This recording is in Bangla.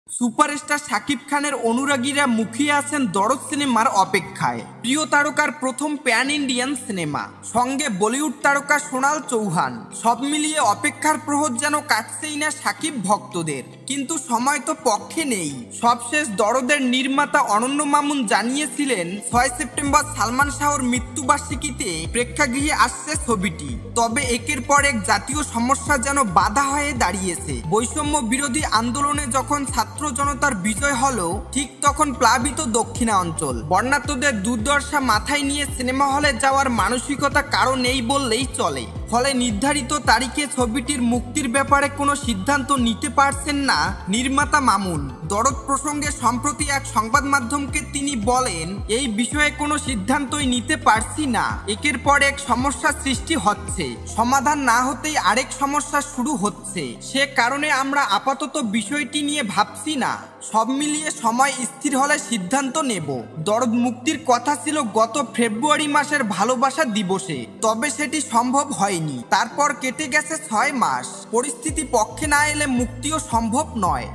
সুপারস্টার শাকিব খানের অনুরাগীরা মুখিয়ে আছেন দরদ সিনেমার অপেক্ষায়। প্রিয় তারকার প্রথম প্যান ইন্ডিয়ান সিনেমা, সঙ্গে বলিউড তারকা সোনাল চৌহান। সব মিলিয়ে অপেক্ষার প্রহর যেন কাটছেই না শাকিব ভক্তদের। কিন্তু সময় তো পক্ষে নেই। সবশেষ দরদের নির্মাতা অনন্য মামুন জানিয়েছিলেন ৬ সেপ্টেম্বর সালমান শাহর মৃত্যুবার্ষিকীতে প্রেক্ষাগৃহে আসছে ছবিটি। তবে একের পর এক জাতীয় সমস্যা যেন বাধা হয়ে দাঁড়িয়েছে। বৈষম্য বিরোধী আন্দোলনে যখন ছাত্র জনতার বিজয় হলো, ঠিক তখন প্লাবিত দক্ষিণাঞ্চল। বর্ণাঢ্যদের দুর্দশা মাথায় নিয়ে সিনেমা হলে যাওয়ার মানসিকতা কারো নেই বললেই চলে। ফলে নির্ধারিত তারিখে ছবিটির মুক্তির ব্যাপারে কোনো সিদ্ধান্ত নিতে পারছেন না নির্মাতা মামুন। দরদ প্রসঙ্গে সম্প্রতি এক সংবাদ মাধ্যমকে তিনি বলেন, এই বিষয়ে কোনো সিদ্ধান্তই নিতে পারছি না। একের পর এক সমস্যা সৃষ্টি হচ্ছে, সমাধান না হতেই আরেক সমস্যা শুরু হচ্ছে। সে কারণে আমরা আপাতত বিষয়টি নিয়ে ভাবছি না। সব মিলিয়ে সময় স্থির হলে সিদ্ধান্ত নেব। দরদ মুক্তির কথা ছিল গত ফেব্রুয়ারি মাসের ভালোবাসা দিবসে, তবে সেটি সম্ভব হয়নি। তারপর কেটে গেছে ৬ মাস। পরিস্থিতি পক্ষে না এলে মুক্তিও সম্ভব নয়।